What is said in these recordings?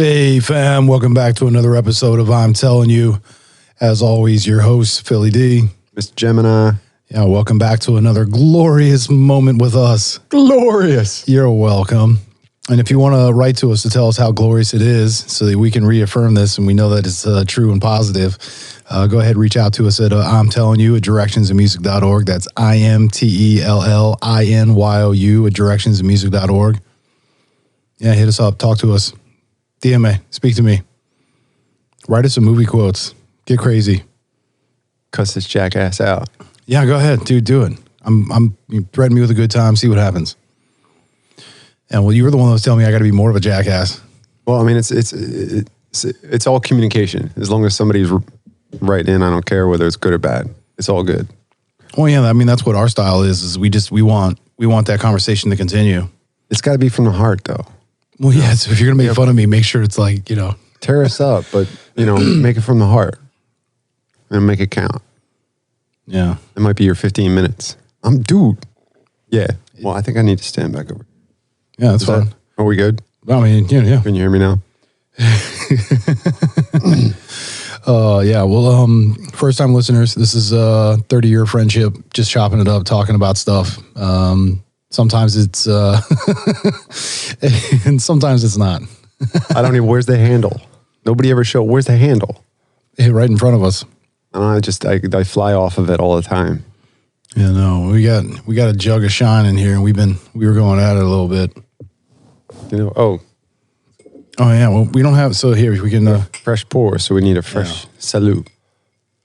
Hey fam, welcome back to another episode of I'm Telling You. As always, your host, Philly D. Mr. Gemini. Yeah, welcome back to another glorious moment with us. Glorious. You're welcome. And if you want to write to us to tell us how glorious it is so that we can reaffirm this and we know that it's true and positive, go ahead, reach out to us at I'm Telling You at directionsinmusic.org. That's IMTELLINYOU at directionsinmusic.org. Yeah, hit us up. Talk to us. DM me. Speak to me. Write us some movie quotes. Get crazy. Cuss this jackass out. Yeah, go ahead, dude. Do it. You threaten me with a good time. See what happens. And well, you were the one that was telling me I got to be more of a jackass. Well, I mean, it's all communication. As long as somebody's writing in, I don't care whether it's good or bad. It's all good. Well, yeah. I mean, that's what our style is we want that conversation to continue. It's got to be from the heart, though. Well, yeah. So if you're gonna make fun of me, make sure it's like tear us up, but make it from the heart and make it count. Yeah, it might be your 15 minutes. Dude. Yeah. Well, I think I need to stand back over. Yeah, that's fine. Are we good? I mean, yeah. Can you hear me now? Yeah. Well, first time listeners, this is a 30-year friendship. Just chopping it up, talking about stuff. Sometimes it's, and sometimes it's not. I don't even, where's the handle? Nobody ever showed, where's the handle? Hey, right in front of us. And I fly off of it all the time. Yeah, no, we got a jug of shine in here and we were going at it a little bit. Oh yeah, well, we don't have, so here, we can. Fresh pour, so we need a fresh salute.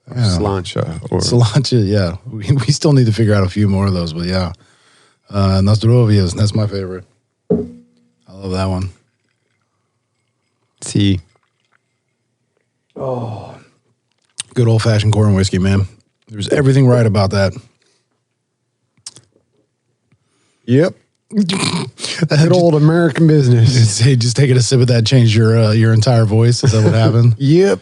Slancha. Slancha, yeah. We still need to figure out a few more of those, but yeah. Nostrovias, that's my favorite. I love that one. See. Oh. Good old-fashioned corn whiskey, man. There's everything right about that. Yep. Good old American business. Hey, just taking a sip of that changed your entire voice. Is that what happened? Yep.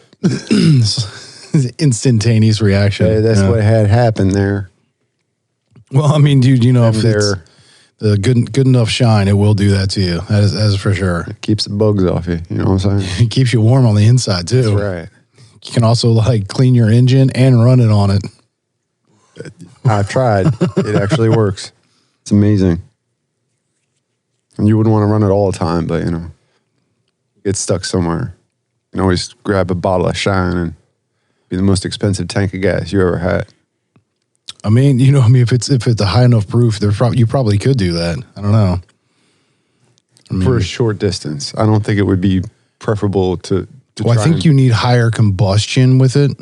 Instantaneous reaction. Hey, that's what had happened there. Well, I mean, dude, if it's the good enough shine, it will do that to you. That is for sure. It keeps the bugs off you. You know what I'm saying? It keeps you warm on the inside too. That's right. You can also clean your engine and run it on it. I've tried. It actually works. It's amazing. And you wouldn't want to run it all the time, but get stuck somewhere. You can always grab a bottle of Shine and be the most expensive tank of gas you ever had. I mean, if it's a high enough proof, you probably could do that. I don't know. For a short distance, I don't think it would be preferable to I think you need higher combustion with it.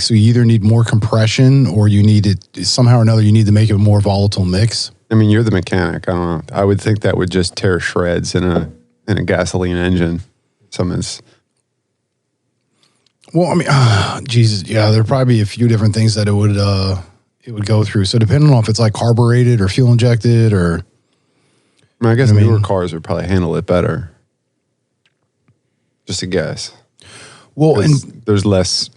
So you either need more compression or you need it somehow or another. You need to make it a more volatile mix. I mean, you're the mechanic. I don't know. I would think that would just tear shreds in a gasoline engine. Well, I mean, Jesus, yeah, there'd probably be a few different things that it would go through. So depending on if it's carbureted or fuel injected or. I mean, I guess newer cars would probably handle it better. Just a guess. Well, and there's less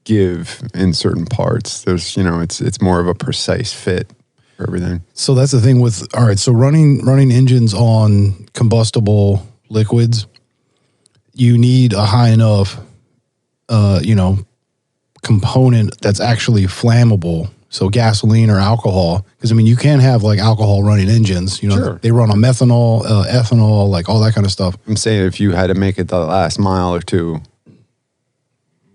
give in certain parts. There's, it's more of a precise fit for everything. So that's the thing with, all right, so running engines on combustible liquids, you need a high enough, component that's actually flammable. So gasoline or alcohol, because you can have alcohol running engines. Sure. They run on methanol, ethanol, all that kind of stuff. I'm saying if you had to make it the last mile or two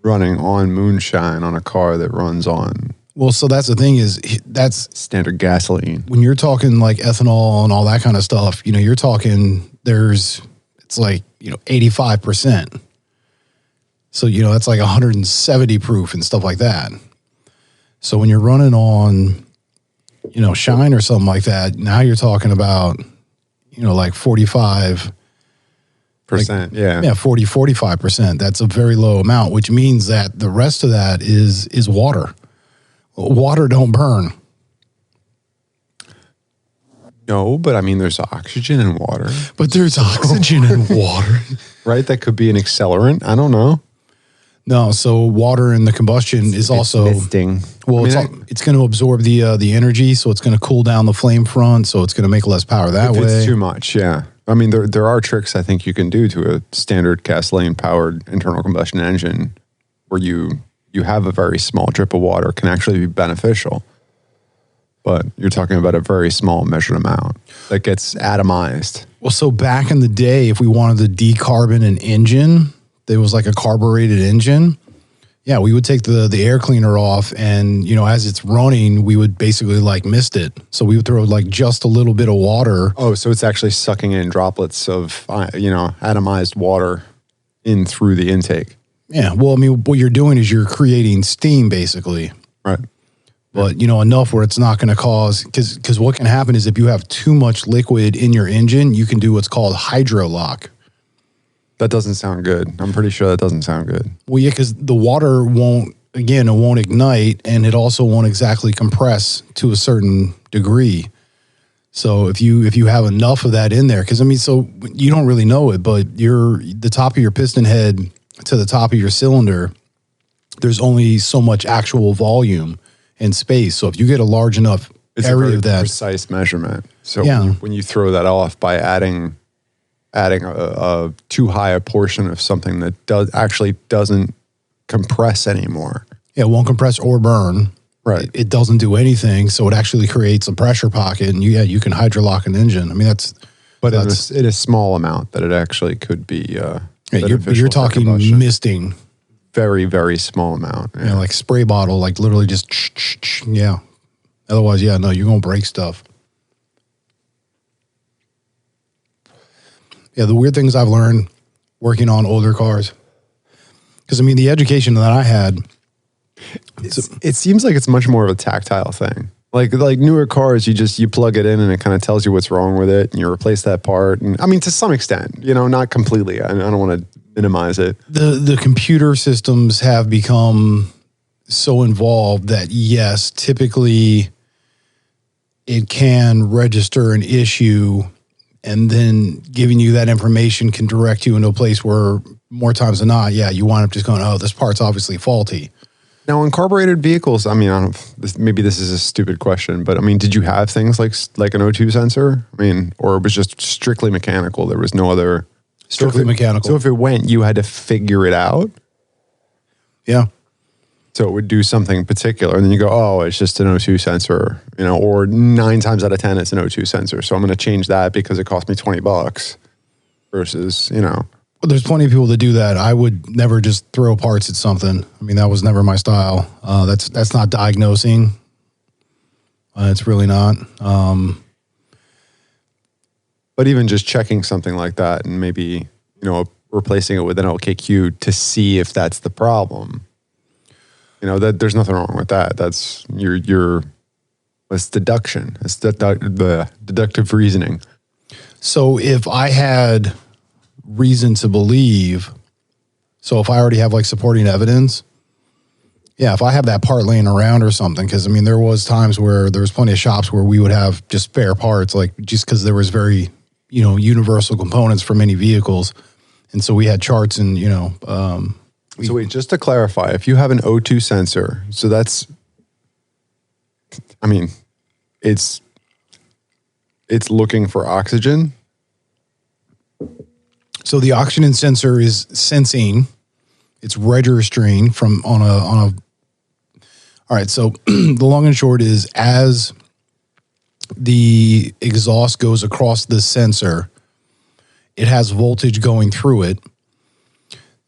running on moonshine on a car that runs on. Well, so that's the thing is that's standard gasoline. When you're talking ethanol and all that kind of stuff, you're talking it's 85%. So, that's 170 proof and stuff like that. So when you're running on, Shine or something like that, now you're talking about, 45%. Yeah, 45%. That's a very low amount, which means that the rest of that is water. Water don't burn. No, but there's oxygen in water. But there's oxygen in water. Right? That could be an accelerant. I don't know. No, so water in the combustion is also misting. Well, it's going to absorb the energy, so it's going to cool down the flame front, so it's going to make less power that way. It's too much, yeah. I mean, there are tricks I think you can do to a standard gasoline-powered internal combustion engine where you have a very small drip of water can actually be beneficial. But you're talking about a very small measured amount that gets atomized. Well, so back in the day, if we wanted to decarbon an engine, there was like a carbureted engine. Yeah, we would take the air cleaner off, and as it's running, we would basically like mist it. So we would throw like just a little bit of water. Oh, so it's actually sucking in droplets of atomized water in through the intake. Yeah, well, I mean, what you're doing is you're creating steam basically. Right. But enough where it's not going to cause, because what can happen is if you have too much liquid in your engine, you can do what's called hydrolock. That doesn't sound good. I'm pretty sure that doesn't sound good. Well, yeah, because the water won't ignite, and it also won't exactly compress to a certain degree. So if you have enough of that in there, because so you don't really know it, but the top of your piston head to the top of your cylinder, there's only so much actual volume and space. So if you get a large enough area of that, precise measurement. So yeah. when you throw that off by adding a too high a portion of something that doesn't compress anymore. Yeah, it won't compress or burn. Right. It doesn't do anything, so it actually creates a pressure pocket, and you can hydrolock an engine. I mean, in a small amount that it actually could be. You're talking misting. Very, very small amount. Yeah, like spray bottle, like literally just yeah. Otherwise, yeah, no, you're gonna break stuff. Yeah, the weird things I've learned working on older cars, because the education that I had, it seems like it's much more of a tactile thing. Like newer cars, you plug it in and it kind of tells you what's wrong with it, and you replace that part. And to some extent, not completely. I don't want to minimize it. The computer systems have become so involved that yes, typically it can register an issue, and then giving you that information can direct you into a place where more times than not, yeah, you wind up just going, oh, this part's obviously faulty. Now, on carbureted vehicles, maybe this is a stupid question, but did you have things like an O2 sensor? Or it was just strictly mechanical? There was no other... Strictly mechanical. So if it went, you had to figure it out? Yeah. So it would do something particular, and then you go, oh, it's just an O2 sensor, or 9 times out of 10, it's an O2 sensor. So I'm going to change that because it cost me $20 versus, Well, there's plenty of people that do that. I would never just throw parts at something. That was never my style. That's not diagnosing. It's really not. But even just checking something like that and maybe, replacing it with an LKQ to see if that's the problem. That there's nothing wrong with that. That's it's deduction. It's the deductive reasoning. So if I had reason to believe, so if I already have like supporting evidence, yeah, if I have that part laying around or something, because there was times where there was plenty of shops where we would have just spare parts, like just because there was very, universal components for many vehicles. And so we had charts and, so wait, just to clarify, if you have an O2 sensor, so that's, it's looking for oxygen. So the oxygen sensor is sensing, it's registering on a. All right. So the long and short is, as the exhaust goes across the sensor, it has voltage going through it.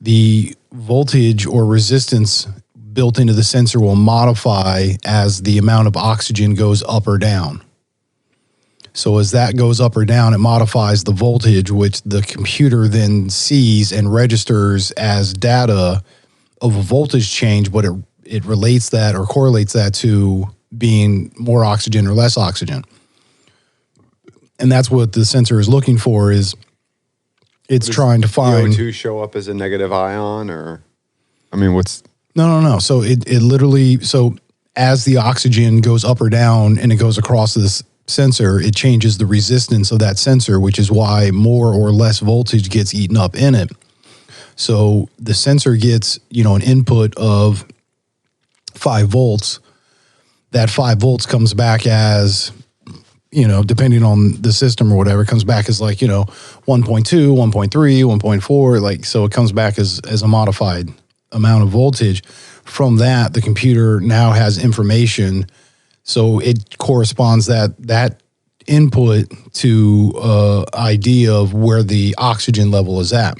The voltage or resistance built into the sensor will modify as the amount of oxygen goes up or down. So as that goes up or down, it modifies the voltage, which the computer then sees and registers as data of a voltage change, but it relates that or correlates that to being more oxygen or less oxygen. And that's what the sensor is looking for, is it's trying to find... The O2 show up as a negative ion, or... what's... No. So it literally... So as the oxygen goes up or down and it goes across this sensor, it changes the resistance of that sensor, which is why more or less voltage gets eaten up in it. So the sensor gets, an input of 5 volts. That 5 volts comes back as depending on the system or whatever, it comes back as like, 1.2, 1.3, 1.4, like, so it comes back as a modified amount of voltage. From that, the computer now has information. So it corresponds that input to idea of where the oxygen level is at.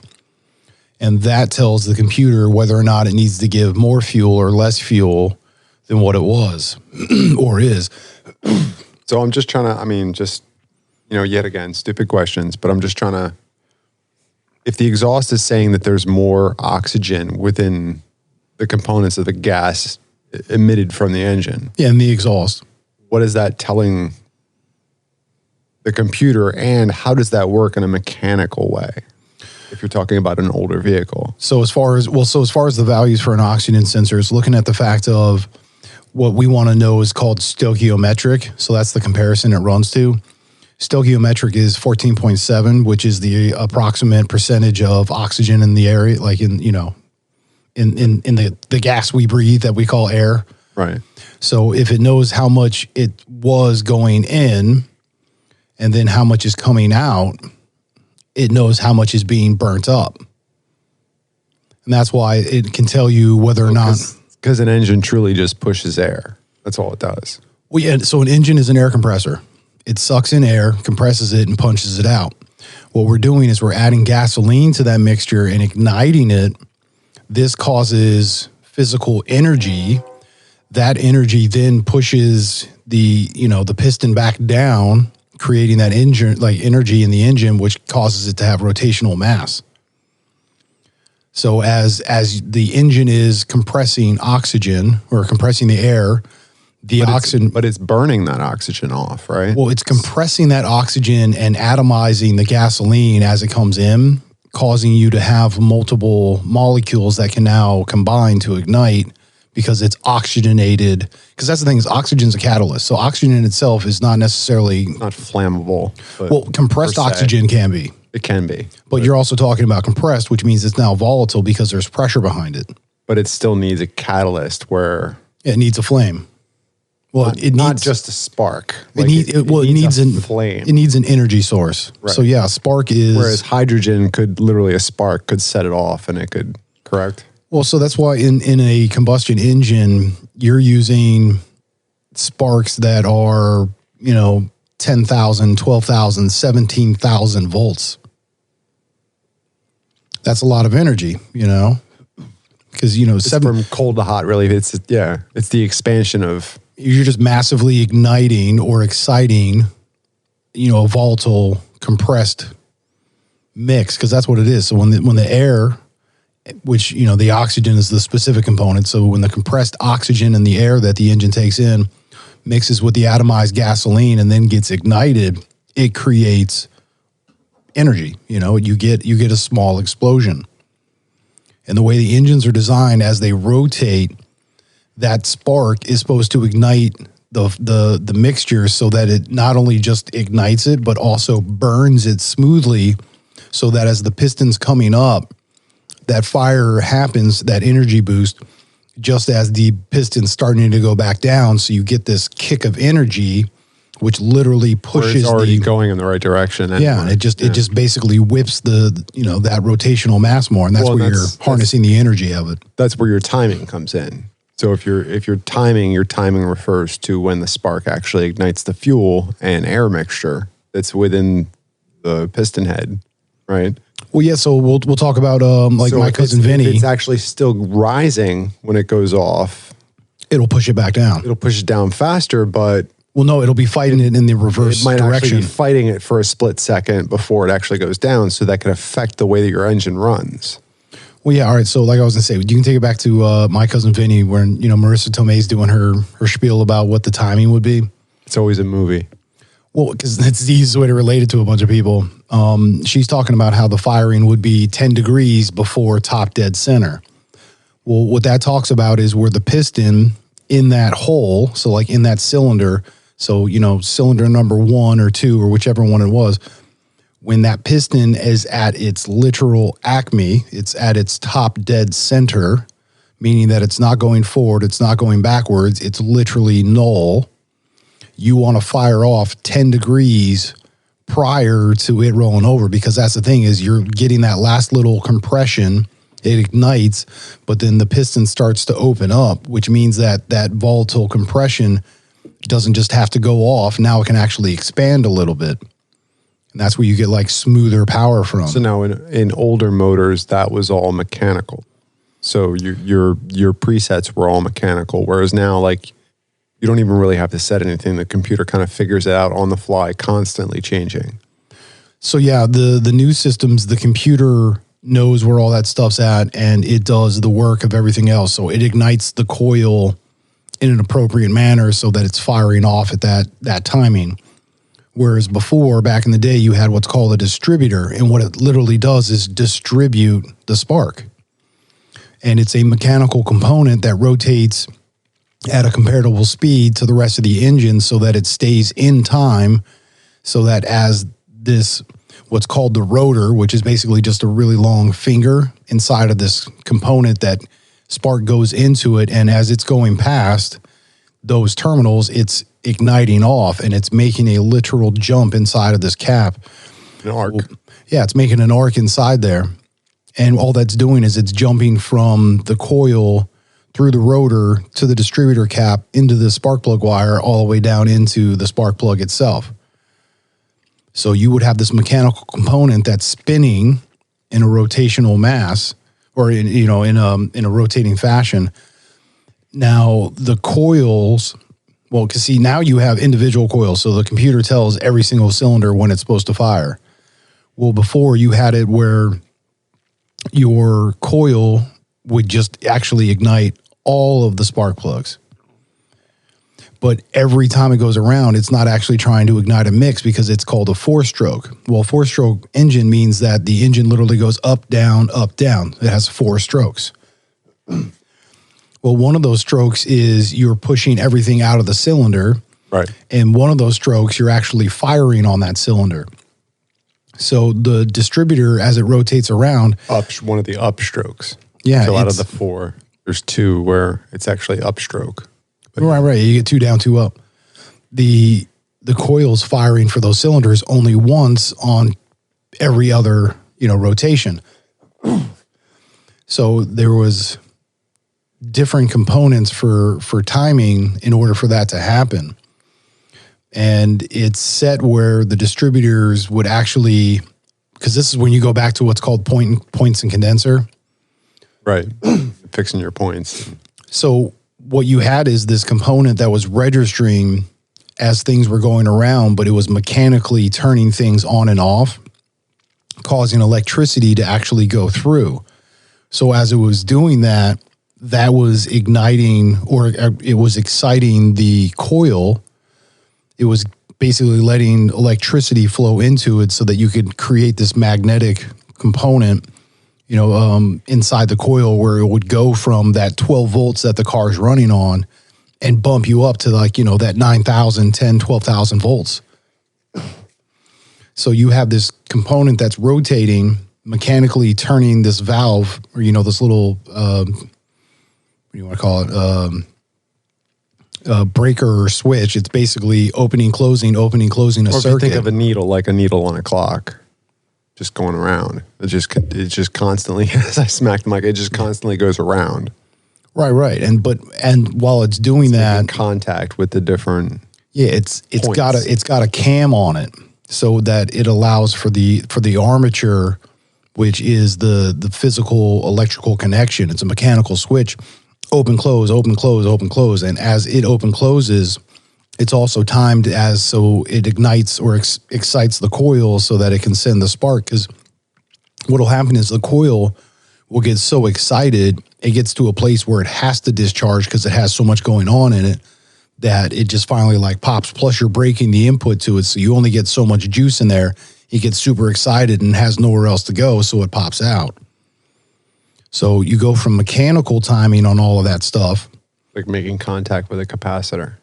And that tells the computer whether or not it needs to give more fuel or less fuel than what it was or is. So I'm just trying to, yet again, stupid questions, but I'm just trying to, if the exhaust is saying that there's more oxygen within the components of the gas emitted from the engine. Yeah, and the exhaust. What is that telling the computer, and how does that work in a mechanical way if you're talking about an older vehicle? So as far as the values for an oxygen sensor, it's looking at the fact of what we want to know is called stoichiometric. So that's the comparison it runs to. Stoichiometric is 14.7, which is the approximate percentage of oxygen in the area, like in the gas we breathe that we call air. Right. So if it knows how much it was going in and then how much is coming out, it knows how much is being burnt up. And that's why it can tell you whether or not... Because an engine truly just pushes air. That's all it does. Well, yeah, so an engine is an air compressor. It sucks in air, compresses it, and punches it out. What we're doing is we're adding gasoline to that mixture and igniting it. This causes physical energy. That energy then pushes the piston back down, creating that engine, like energy in the engine, which causes it to have rotational mass. So as the engine is compressing oxygen or compressing the air, but it's burning that oxygen off, right? Well, it's compressing that oxygen and atomizing the gasoline as it comes in, causing you to have multiple molecules that can now combine to ignite because it's oxygenated. Because that's the thing, is oxygen's a catalyst. So oxygen in itself is not necessarily... Not flammable. Well, compressed oxygen can be. It can be. But you're also talking about compressed, which means it's now volatile because there's pressure behind it. But it still needs a catalyst where... It needs a flame. Well, it not needs just a spark. It needs a flame. It needs an energy source. Right. So yeah, spark is... Whereas hydrogen a spark could set it off and it could, correct? Well, so that's why in a combustion engine, you're using sparks that are, 10,000, 12,000, 17,000 volts. That's a lot of energy, because, it's from cold to hot, really. It's the expansion of... You're just massively igniting or exciting, a volatile compressed mix, because that's what it is. So when the air, which, the oxygen is the specific component. So when the compressed oxygen and the air that the engine takes in mixes with the atomized gasoline and then gets ignited, it creates energy. You get a small explosion. And the way the engines are designed, as they rotate, that spark is supposed to ignite the mixture so that it not only just ignites it, but also burns it smoothly so that as the piston's coming up, that fire happens, that energy boost, just as the piston's starting to go back down. So you get this kick of energy, which literally pushes... It's already going in the right direction. Anyway. Yeah, and it just basically whips that rotational mass more, and that's where you're harnessing the energy of it. That's where your timing comes in. So if you're timing, your timing refers to when the spark actually ignites the fuel and air mixture that's within the piston head, right? Well, yeah. So we'll talk about my cousin Vinny. If it's actually still rising when it goes off, it'll push it back down. It'll push it down faster, but well, no, it'll be fighting it in the reverse direction. It might actually be fighting it for a split second before it actually goes down, so that could affect the way that your engine runs. Well, yeah, all right. So like I was going to say, you can take it back to My Cousin Vinny when, Marissa Tomei's doing her spiel about what the timing would be. It's always a movie. Well, because that's the easiest way to relate it to a bunch of people. She's talking about how the firing would be 10 degrees before top dead center. Well, what that talks about is where the piston in that hole, so like in that cylinder, so, cylinder number 1 or 2 or whichever one it was, when that piston is at its literal acme, it's at its top dead center, meaning that it's not going forward, it's not going backwards, it's literally null. you want to fire off 10 degrees prior to it rolling over, because that's the thing is you're getting that last little compression, it ignites, but then the piston starts to open up, which means that that volatile compression doesn't just have to go off. Now it can actually expand a little bit. And that's where you get like smoother power from. So now in older motors, that was all mechanical. So your presets were all mechanical, whereas now like you don't even really have to set anything. The computer kind of figures it out on the fly, constantly changing. So yeah, the new systems, the computer knows where all that stuff's at, and it does the work of everything else. So it ignites the coil in an appropriate manner so that it's firing off at that timing. Whereas before, back in the day, you had what's called a distributor, and what it literally does is distribute the spark. And it's a mechanical component that rotates at a comparable speed to the rest of the engine so that it stays in time, so that as this, what's called the rotor, which is basically just a really long finger inside of this component that spark goes into it, and as it's going past those terminals, it's igniting off, and it's making a literal jump inside of this cap. An arc. Yeah, it's making an arc inside there. And all that's doing is it's jumping from the coil through the rotor to the distributor cap into the spark plug wire all the way down into the spark plug itself. So you would have this mechanical component that's spinning in a rotational mass, or in a rotating fashion. Now the coils, well, because see, now you have individual coils, so the computer tells every single cylinder when it's supposed to fire. Well, before you had it where your coil would just actually ignite all of the spark plugs. But every time it goes around, it's not actually trying to ignite a mix because it's called a four-stroke. Well, four-stroke engine means that the engine literally goes up, down, up, down. It has 4 strokes. Well, one of those strokes is you're pushing everything out of the cylinder. Right. And one of those strokes, you're actually firing on that cylinder. So the distributor, as it rotates around, One of the upstrokes. Yeah. So out of the 4, there's 2 where it's actually upstroke. But right. You get 2 down, 2 up. The coil's firing for those cylinders only once on every other, rotation. So there was different components for timing in order for that to happen. And it's set where the distributors would actually, because this is when you go back to what's called points and condenser. Right. Fixing your points. So what you had is this component that was registering as things were going around, but it was mechanically turning things on and off, causing electricity to actually go through. So as it was doing that, that was igniting, or it was exciting the coil. It was basically letting electricity flow into it so that you could create this magnetic component, inside the coil, where it would go from that 12 volts that the car is running on and bump you up to that 9,000, 10, 12,000 volts. So you have this component that's rotating, mechanically turning this valve, or, this little, what do you want to call it? Breaker or switch. It's basically opening, closing a or if circuit. you think of a needle, like a needle on a clock, just going around. It just constantly, as I smacked the mic, it just constantly goes around. Right. And while it's doing that, contact with the different. yeah, it's points. got a cam on it so that it allows for the armature, which is the physical electrical connection. It's a mechanical switch. Open, close, open, close, open, close. And as it open closes, it's also timed so it ignites or excites the coil so that it can send the spark. Because what will happen is the coil will get so excited, it gets to a place where it has to discharge because it has so much going on in it that it just finally pops. Plus you're breaking the input to it, so you only get so much juice in there. It gets super excited and has nowhere else to go, so it pops out. So you go from mechanical timing on all of that stuff. Like making contact with a capacitor.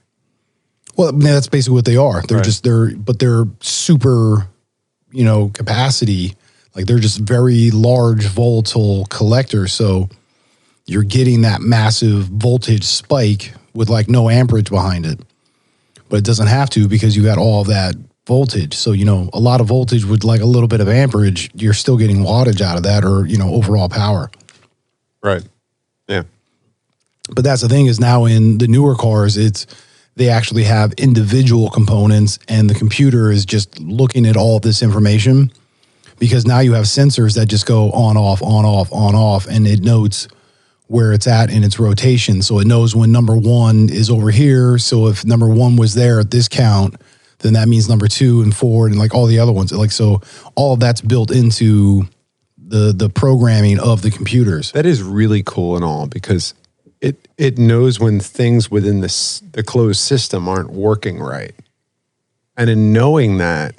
Well, that's basically what they are. They're Right. they're super, capacity. Like they're just very large volatile collectors. So you're getting that massive voltage spike with no amperage behind it. but it doesn't have to because you got all of that voltage. So, a lot of voltage with like a little bit of amperage, you're still getting wattage out of that or, overall power. Right. Yeah. But that's the thing is now in the newer cars, they actually have individual components and the computer is just looking at all of this information because now you have sensors that just go on, off, on, off, on, off, and it notes where it's at in its rotation. So it knows when number one is over here. So if number one was there at this count, then that means number two and forward and like all the other ones. Like, so all of that's built into the programming of the computers. That is really cool and all because it knows when things within the closed system aren't working right. And in knowing that,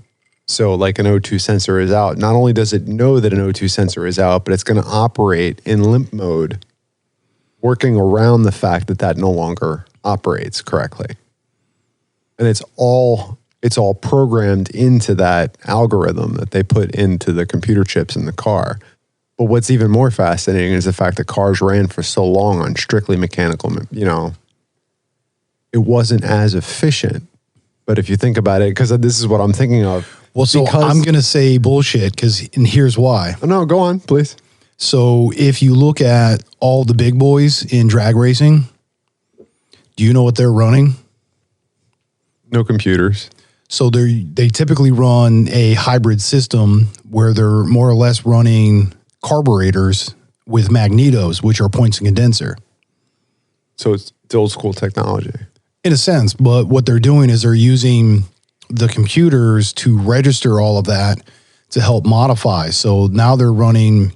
so like an O2 sensor is out, not only does it know that an O2 sensor is out, but it's going to operate in limp mode, working around the fact that no longer operates correctly. And it's all programmed into that algorithm that they put into the computer chips in the car. But what's even more fascinating is the fact that cars ran for so long on strictly mechanical, it wasn't as efficient. But if you think about it, because this is what I'm thinking of. Well, so I'm going to say bullshit and here's why. Oh, no, go on, please. So if you look at all the big boys in drag racing, do you know what they're running? No computers. So they typically run a hybrid system where they're more or less running carburetors with magnetos, which are points and condenser. So it's old school technology. In a sense, but what they're doing is they're using the computers to register all of that to help modify. So now they're running,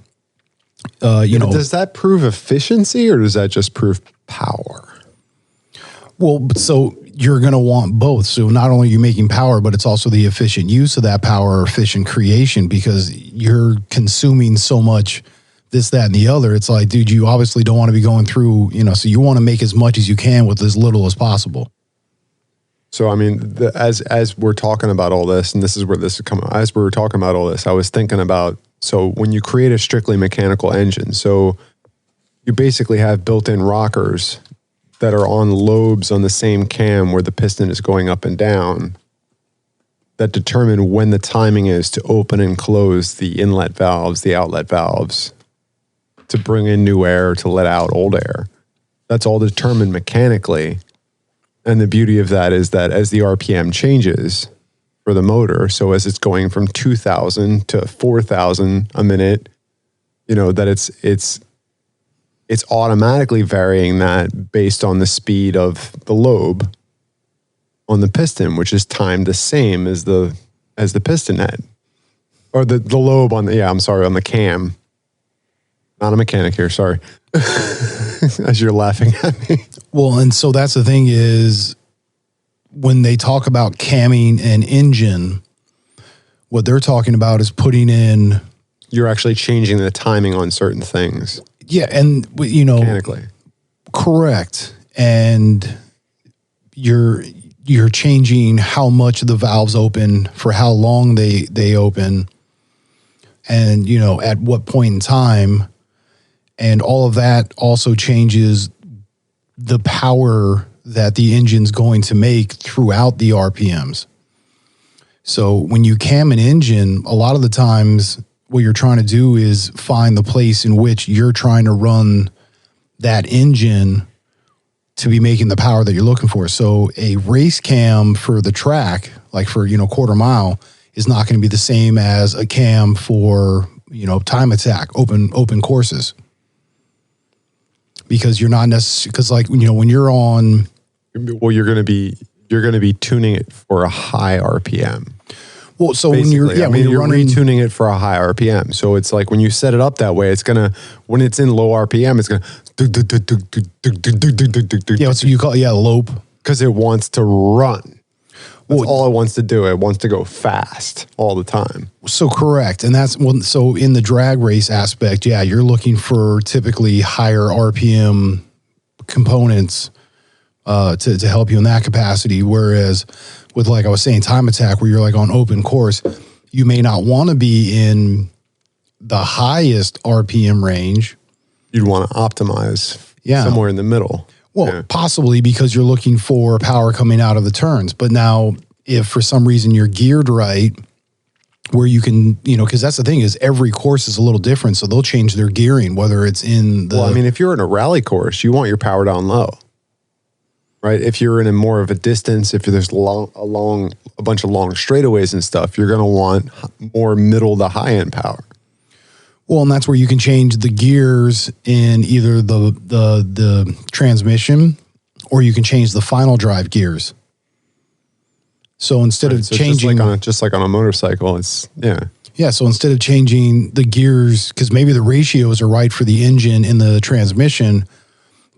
Does that prove efficiency or does that just prove power? Well, so you're going to want both. So not only are you making power, but it's also the efficient use of that power or efficient creation because you're consuming so much this, that, and the other. It's like, dude, you obviously don't want to be going through, so you want to make as much as you can with as little as possible. So, I mean, as we're talking about all this, and this is where this is coming, as we were talking about all this, I was thinking about, so when you create a strictly mechanical engine, so you basically have built-in rockers that are on lobes on the same cam where the piston is going up and down that determine when the timing is to open and close the inlet valves, the outlet valves, to bring in new air, to let out old air. That's all determined mechanically. And the beauty of that is that as the RPM changes for the motor, so as it's going from 2,000 to 4,000 a minute, that it's automatically varying that based on the speed of the lobe on the piston, which is timed the same as the piston head. Or the lobe on on the cam. Not a mechanic here, sorry. As you're laughing at me. Well, and so that's the thing is when they talk about camming an engine, what they're talking about is putting in... You're actually changing the timing on certain things. Yeah, and mechanically. Correct. And you're changing how much the valves open, for how long they open, and at what point in time. And all of that also changes the power that the engine's going to make throughout the RPMs. So when you cam an engine, a lot of the times what you're trying to do is find the place in which you're trying to run that engine to be making the power that you're looking for. So a race cam for the track, like for, quarter mile, is not going to be the same as a cam for, time attack, open courses. Because you're not necessarily, because like, when you're on. Well, you're going to be tuning it for a high RPM. Well, so basically, when you're running, retuning it for a high RPM. So it's like when you set it up that way, it's gonna, when it's in low RPM, it's gonna. Yeah, so you call it, lope. Because it wants to run. That's all it wants to do. It wants to go fast all the time. So correct. And that's one. So in the drag race aspect, you're looking for typically higher RPM components to help you in that capacity. Whereas with, like I was saying, time attack, where you're like on open course, you may not want to be in the highest RPM range. You'd want to optimize somewhere in the middle. Well, possibly because you're looking for power coming out of the turns. But now, if for some reason you're geared right, where you can, because that's the thing is every course is a little different. So they'll change their gearing, whether it's in the... Well, I mean, if you're in a rally course, you want your power down low, right? If you're in a more of a distance, if there's a bunch of long straightaways and stuff, you're going to want more middle to high end power. Well, and that's where you can change the gears in either the transmission, or you can change the final drive gears. So instead of changing, just like on a motorcycle, it's yeah. So instead of changing the gears, because maybe the ratios are right for the engine in the transmission,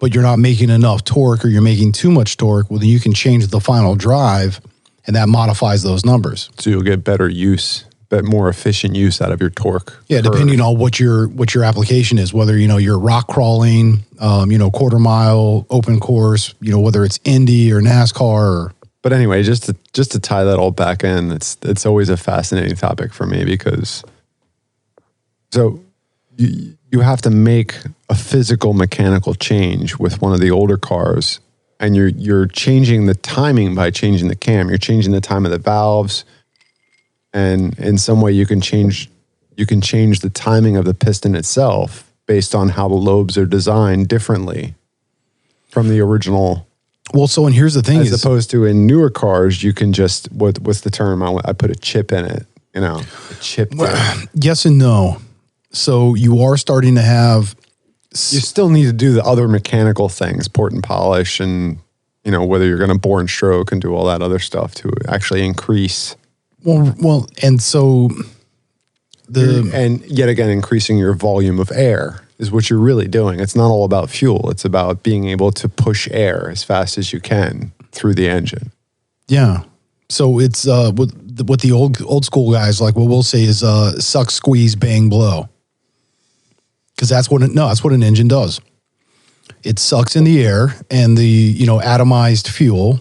but you're not making enough torque, or you're making too much torque, well, then you can change the final drive, and that modifies those numbers. So you'll get better use, but more efficient use out of your torque. Yeah, depending on what your application is, whether you're rock crawling, quarter mile, open course, whether it's Indy or NASCAR. But anyway, just to tie that all back in, it's always a fascinating topic for me, because you have to make a physical mechanical change with one of the older cars, and you're changing the timing by changing the cam. You're changing the time of the valves, and in some way you can change the timing of the piston itself based on how the lobes are designed differently from the original. Well, so and here's the thing: as opposed to in newer cars, you can just what's the term? I put a chip in it. A chip. Yes and no. So you are starting to have. You still need to do the other mechanical things, port and polish, and whether you're going to bore and stroke and do all that other stuff to actually increase. Well, and so and yet again, increasing your volume of air is what you're really doing. It's not all about fuel. It's about being able to push air as fast as you can through the engine. Yeah. So it's what the old school guys like. What we'll say is suck, squeeze, bang, blow. Because that's what an engine does. It sucks in the air and the atomized fuel.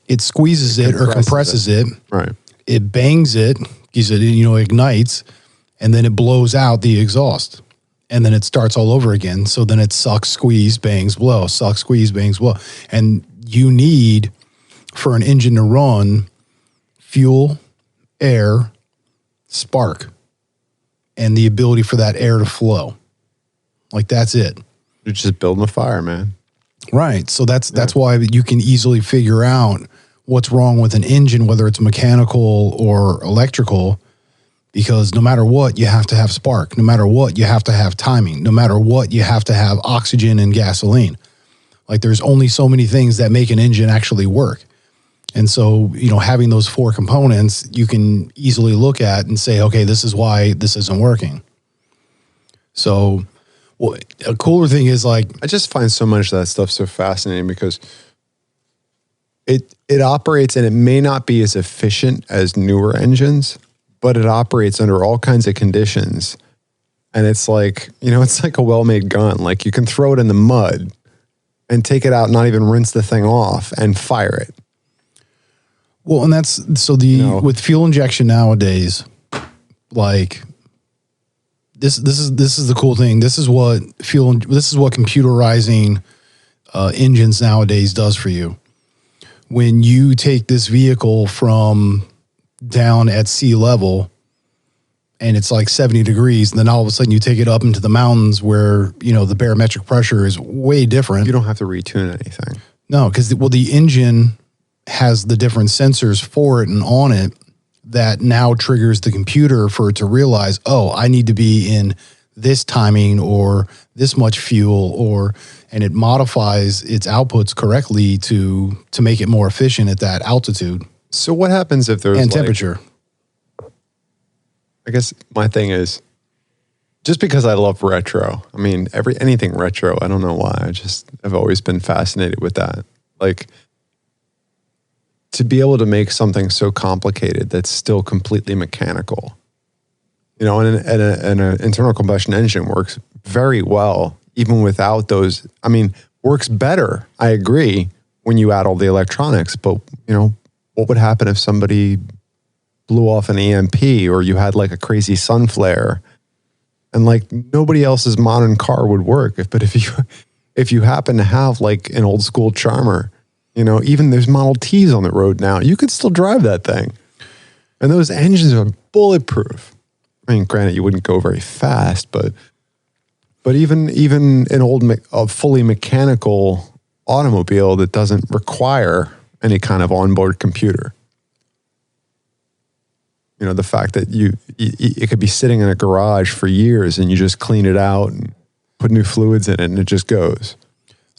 It squeezes it or compresses it. Right. It bangs it, gives it ignites, and then it blows out the exhaust. And then it starts all over again. So then it sucks, squeeze, bangs, blow. Suck, squeeze, bangs, blow. And you need, for an engine to run, fuel, air, spark, and the ability for that air to flow. Like, that's it. You're just building a fire, man. Right. So that's why you can easily figure out what's wrong with an engine, whether it's mechanical or electrical. Because no matter what, you have to have spark. No matter what, you have to have timing. No matter what, you have to have oxygen and gasoline. Like, there's only so many things that make an engine actually work. And so, having those four components, you can easily look at and say, okay, this is why this isn't working. So, well, a cooler thing is I just find so much of that stuff so fascinating, because it operates, and it may not be as efficient as newer engines, but it operates under all kinds of conditions. And it's it's like a well-made gun. Like, you can throw it in the mud and take it out, not even rinse the thing off, and fire it. Well, and that's, so with fuel injection nowadays, like, this is the cool thing. This is what computerizing engines nowadays does for you. When you take this vehicle from down at sea level and it's like 70 degrees, and then all of a sudden you take it up into the mountains where, the barometric pressure is way different. You don't have to retune anything. No, because the engine has the different sensors for it and on it that now triggers the computer for it to realize, oh, I need to be in this timing or this much fuel, and it modifies its outputs correctly to make it more efficient at that altitude. So what happens if there's and temperature? I guess my thing is, just because I love retro, I mean, anything retro, I don't know why. I've always been fascinated with that. Like, to be able to make something so complicated that's still completely mechanical. And an internal combustion engine works very well, even without those. I mean, works better, I agree, when you add all the electronics, but, what would happen if somebody blew off an EMP, or you had like a crazy sun flare, and like nobody else's modern car would work? But if if you happen to have like an old school Charmer, you know, even there's Model Ts on the road now, you could still drive that thing. And those engines are bulletproof. I mean, granted, you wouldn't go very fast, but even an a fully mechanical automobile that doesn't require any kind of onboard computer. You know, the fact that it could be sitting in a garage for years and you just clean it out and put new fluids in it and it just goes.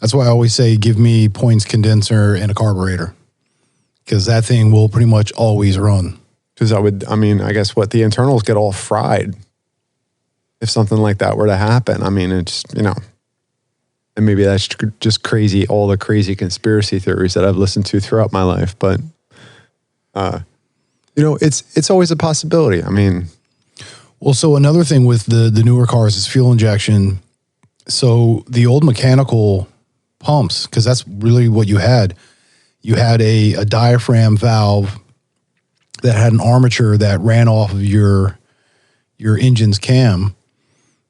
That's why I always say, give me points condenser and a carburetor, because that thing will pretty much always run. Because I guess the internals get all fried if something like that were to happen. I mean, it's, you know, and maybe that's just crazy, all the crazy conspiracy theories that I've listened to throughout my life. But, you know, it's always a possibility. I mean. Well, so another thing with the newer cars is fuel injection. So the old mechanical pumps, because that's really what you had. You had a diaphragm valve that had an armature that ran off of your engine's cam.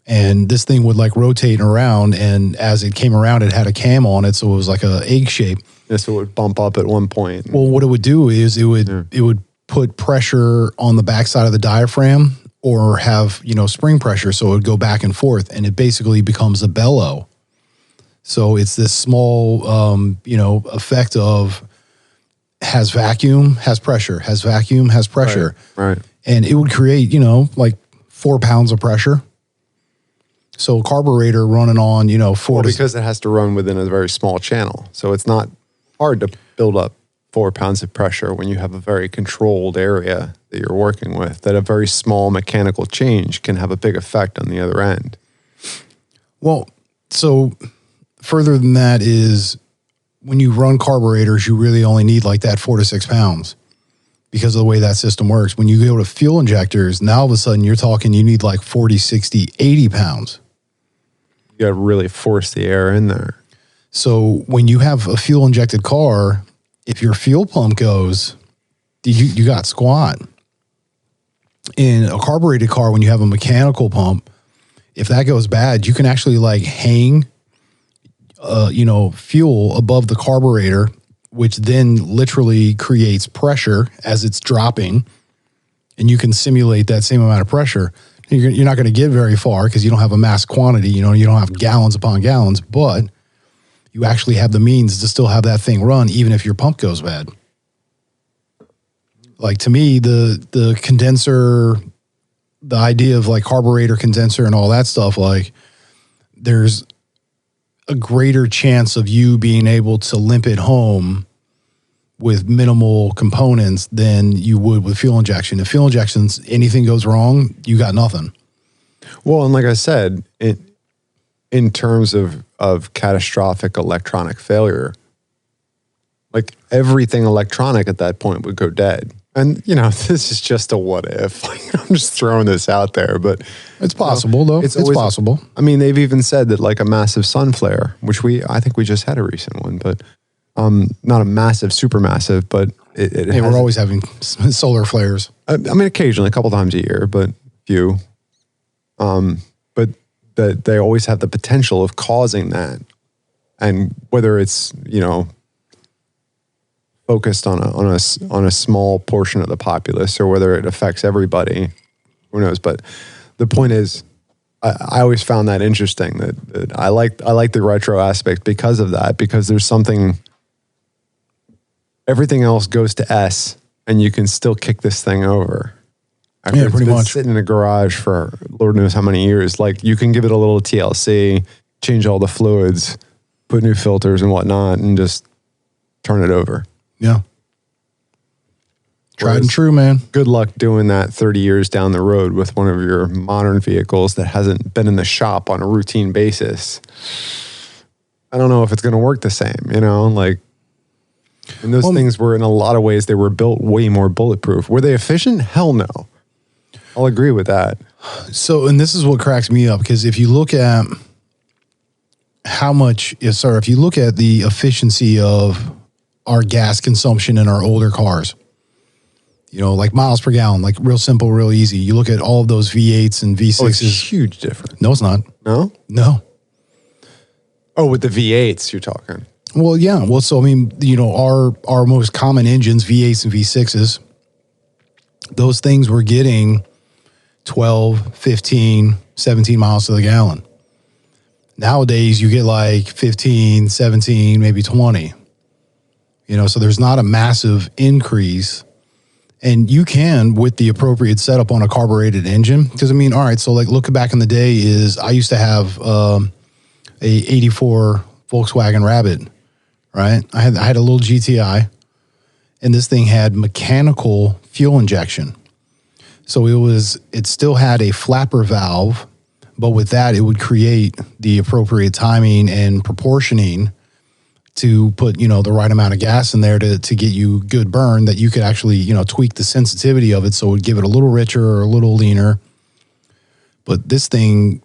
And this thing would like rotate around, and as it came around, it had a cam on it, so it was like a egg shape. Yeah, so it would bump up at one point. Well, what it would do is it would put pressure on the backside of the diaphragm, or have, you know, spring pressure, so it would go back and forth, and it basically becomes a bellow. So it's this small, you know, effect of has vacuum, has pressure, has vacuum, has pressure, right? And it would create, you know, like 4 pounds of pressure. So a carburetor running on, you know, because it has to run within a very small channel. So it's not hard to build up 4 pounds of pressure when you have a very controlled area that you're working with, that a very small mechanical change can have a big effect on the other end. Well, so further than that is when you run carburetors, you really only need like that 4 to 6 pounds because of the way that system works. When you go to fuel injectors, now all of a sudden you're talking, you need like 40, 60, 80 pounds. You got to really force the air in there. So when you have a fuel injected car, if your fuel pump goes, you got squat. In a carbureted car, when you have a mechanical pump, if that goes bad, you can actually like hang, you know, fuel above the carburetor, which then literally creates pressure as it's dropping, and you can simulate that same amount of pressure. You're not going to get very far because you don't have a mass quantity, you know, you don't have gallons upon gallons, but you actually have the means to still have that thing run even if your pump goes bad. Like, to me, the condenser, the idea of like carburetor condenser and all that stuff, like there's a greater chance of you being able to limp it home with minimal components than you would with fuel injection. If fuel injections, anything goes wrong, you got nothing. Well, and like I said, in terms of catastrophic electronic failure, like everything electronic at that point would go dead. And, you know, this is just a what if. I'm just throwing this out there, but it's possible, though. It's possible. I mean, they've even said that like a massive sun flare, which I think we just had a recent one, but not a massive, supermassive, but we're always having solar flares. I mean, occasionally, a couple times a year, but few. But that they always have the potential of causing that, and whether it's, you know, focused on a small portion of the populace or whether it affects everybody, who knows? But the point is, I always found that interesting. That I like the retro aspect because of that, because there's something. Everything else goes to S, and you can still kick this thing over. After pretty much. Sitting in a garage for Lord knows how many years. Like, you can give it a little TLC, change all the fluids, put new filters and whatnot, and just turn it over. Yeah. Tried and true, man. Good luck doing that 30 years down the road with one of your modern vehicles that hasn't been in the shop on a routine basis. I don't know if it's going to work the same, you know, like. And those things were, in a lot of ways, they were built way more bulletproof. Were they efficient? Hell no. I'll agree with that. So, and this is what cracks me up, because if you look at if you look at the efficiency of our gas consumption in our older cars, you know, like miles per gallon, like real simple, real easy. You look at all of those V8s and V6s. Oh, it's huge difference. No, it's not. No? No. Oh, with the V8s, you're talking. Well, yeah. Well, so I mean, our most common engines, V8s and V6s, those things were getting 12, 15, 17 miles to the gallon. Nowadays, you get like 15, 17, maybe 20. So there's not a massive increase. And you can, with the appropriate setup on a carbureted engine, because I mean, all right, so like looking back in the day I used to have a 84 Volkswagen Rabbit, right? I had a little GTI, and this thing had mechanical fuel injection. So it still had a flapper valve, but with that, it would create the appropriate timing and proportioning to put, the right amount of gas in there to get you good burn that you could actually, tweak the sensitivity of it so it would give it a little richer or a little leaner. But this thing,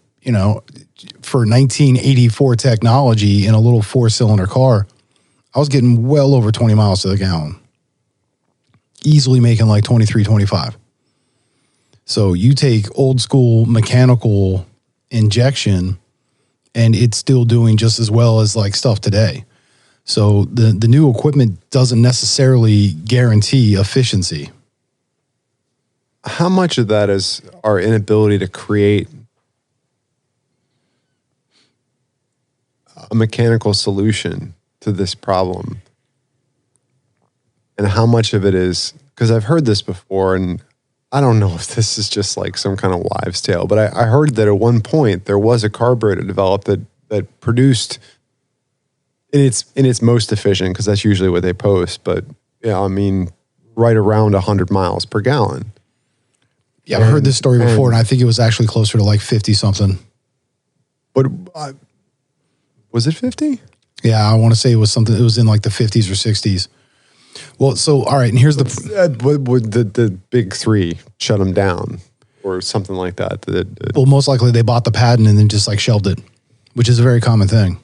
for 1984 technology in a little 4-cylinder car, I was getting well over 20 miles to the gallon. Easily making like 23, 25. So you take old school mechanical injection and it's still doing just as well as like stuff today. So the new equipment doesn't necessarily guarantee efficiency. How much of that is our inability to create a mechanical solution to this problem? And how much of it is, because I've heard this before, and I don't know if this is just like some kind of wives' tale, but I heard that at one point there was a carburetor developed that produced in its most efficient, because that's usually what they post, but yeah, I mean, right around 100 miles per gallon. Yeah, I've heard this story before, and I think it was actually closer to like 50 something. But was it 50? Yeah, I want to say it was something. It was in like the 50s or 60s. Well, so all right, and here's the big three shut them down or something like that. Well, most likely they bought the patent and then just like shelved it, which is a very common thing.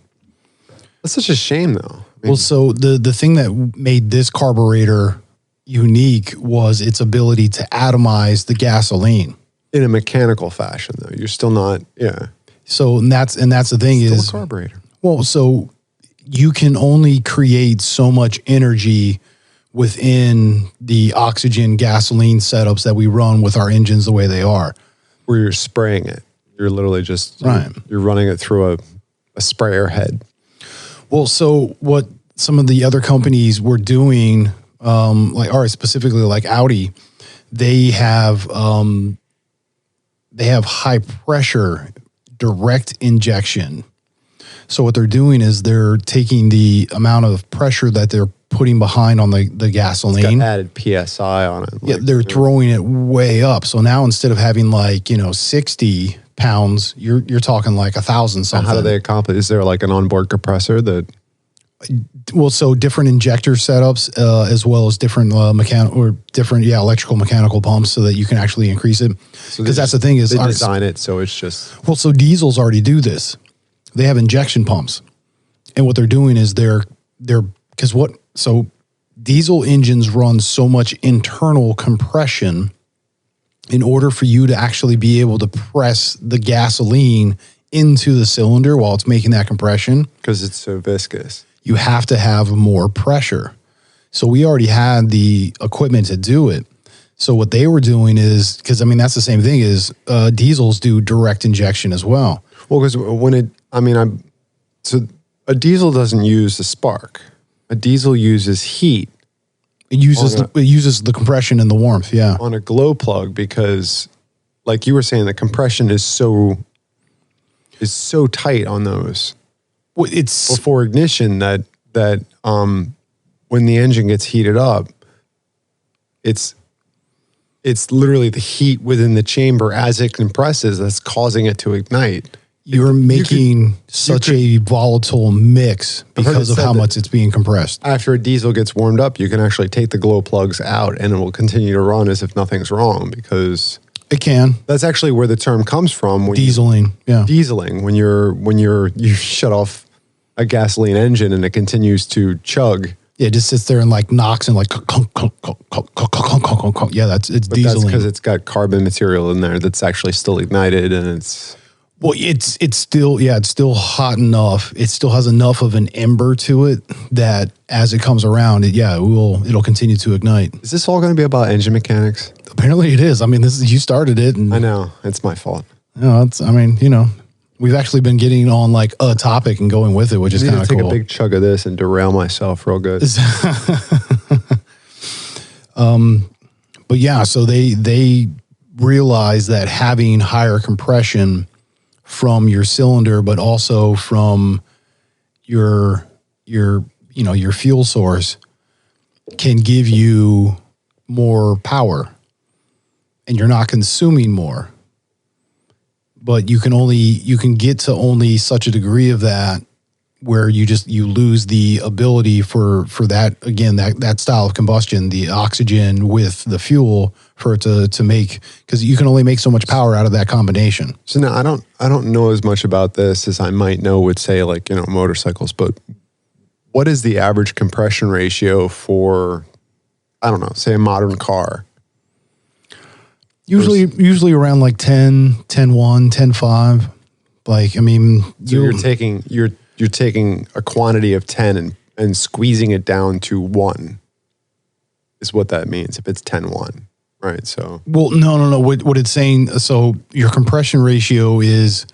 That's such a shame, though. Well, so the thing that made this carburetor unique was its ability to atomize the gasoline in a mechanical fashion, though. You're still not, yeah. So and that's the thing still is a carburetor. Well, so you can only create so much energy within the oxygen gasoline setups that we run with our engines the way they are. Where you're spraying it. You're literally just right. You're running it through a sprayer head. Well, so what some of the other companies were doing, specifically like Audi, they have high pressure direct injection. So what they're doing is they're taking the amount of pressure that they're putting behind on the gasoline. It's got added PSI on it. Yeah, they're throwing it way up. So now instead of having 60 pounds, you're talking like 1,000 something. How do they accomplish? Is there like an onboard compressor that? Well, so different injector setups, as well as different electrical mechanical pumps, so that you can actually increase it. Because that's the thing is they design it so it's just. Well, so diesels already do this. They have injection pumps, and what they're doing is so diesel engines run so much internal compression in order for you to actually be able to press the gasoline into the cylinder while it's making that compression. Because it's so viscous. You have to have more pressure. So we already had the equipment to do it. So what they were doing is, because I mean, that's the same thing as diesels do direct injection as well. Well, because so a diesel doesn't use a spark. A diesel uses heat. It uses the compression and the warmth, yeah. On a glow plug, because like you were saying, the compression is so tight on those. Well, it's before ignition that when the engine gets heated up, it's literally the heat within the chamber as it compresses that's causing it to ignite. You're making such a volatile mix because of how much it's being compressed. After a diesel gets warmed up, you can actually take the glow plugs out and it will continue to run as if nothing's wrong, because it can. That's actually where the term comes from. Dieseling, yeah. Dieseling, when you shut off a gasoline engine and it continues to chug. Yeah, it just sits there and like knocks and like yeah, it's dieseling. That's because it's got carbon material in there that's actually still ignited, and it's Well, it's still hot enough. It still has enough of an ember to it that as it comes around, it'll continue to ignite. Is this all going to be about engine mechanics? Apparently, it is. I mean, you started it, and I know it's my fault. We've actually been getting on like a topic and going with it, which is kind of cool. Take a big chug of this and derail myself real good. But yeah, so they realize that having higher compression from your cylinder, but also from your fuel source, can give you more power, and you're not consuming more. But you can get to only such a degree of that where you lose the ability for that, again, that style of combustion, the oxygen with the fuel, for it to make, because you can only make so much power out of that combination. So now I don't know as much about this as I might know with, say, like, motorcycles, but what is the average compression ratio for, I don't know, say a modern car? Usually around like 10, 10.1, 10.5. Like, I mean, so you're taking a quantity of 10 and squeezing it down to 1 is what that means if it's 10.1, right? So, well, no. What it's saying, so your compression ratio is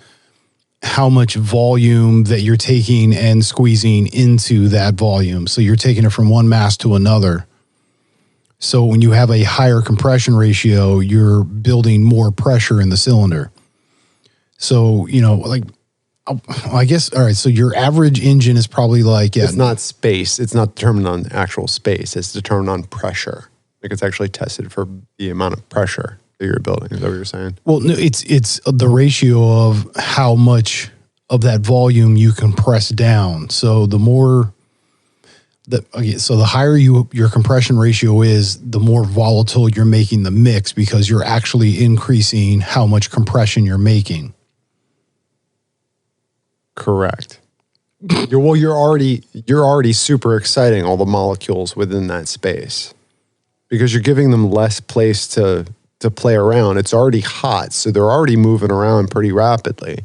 how much volume that you're taking and squeezing into that volume. So you're taking it from one mass to another. So when you have a higher compression ratio, you're building more pressure in the cylinder. So, I guess, all right, so your average engine is probably like, it's not space. It's not determined on actual space. It's determined on pressure. Like, it's actually tested for the amount of pressure that you're building. Is that what you're saying? Well, no, it's the ratio of how much of that volume you compress down. So so the higher your compression ratio is, the more volatile you're making the mix, because you're actually increasing how much compression you're making. Correct. You're already super exciting all the molecules within that space, because you're giving them less place to play around. It's already hot, so they're already moving around pretty rapidly.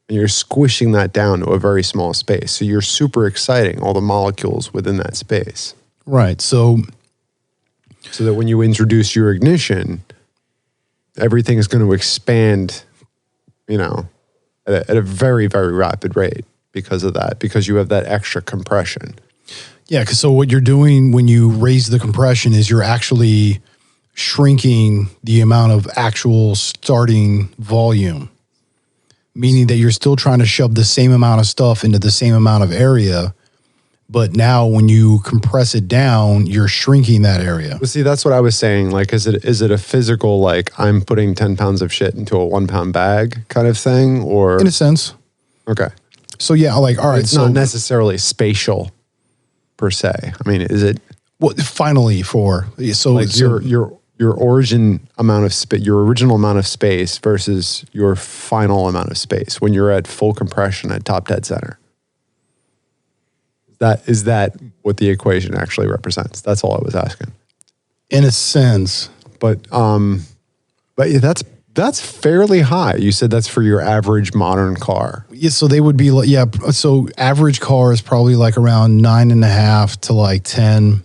And you're squishing that down to a very small space. So you're super exciting all the molecules within that space. Right. So that when you introduce your ignition, everything is going to expand, at a very, very rapid rate because of that, because you have that extra compression. Yeah, because so what you're doing when you raise the compression is you're actually shrinking the amount of actual starting volume, meaning that you're still trying to shove the same amount of stuff into the same amount of area, but now when you compress it down, you're shrinking that area. Well, see, that's what I was saying. Like, is it a physical, like, I'm putting 10 pounds of shit into a 1 pound bag kind of thing, or? In a sense. Okay. So yeah, like, all right. It's not necessarily spatial per se. I mean, is it? Well, finally like your origin amount of space, your original amount of space versus your final amount of space when you're at full compression at top dead center. Is that what the equation actually represents? That's all I was asking. In a sense. But yeah, that's fairly high. You said that's for your average modern car. Yeah, so they would be like, yeah, so average car is probably like around 9.5 to like 10.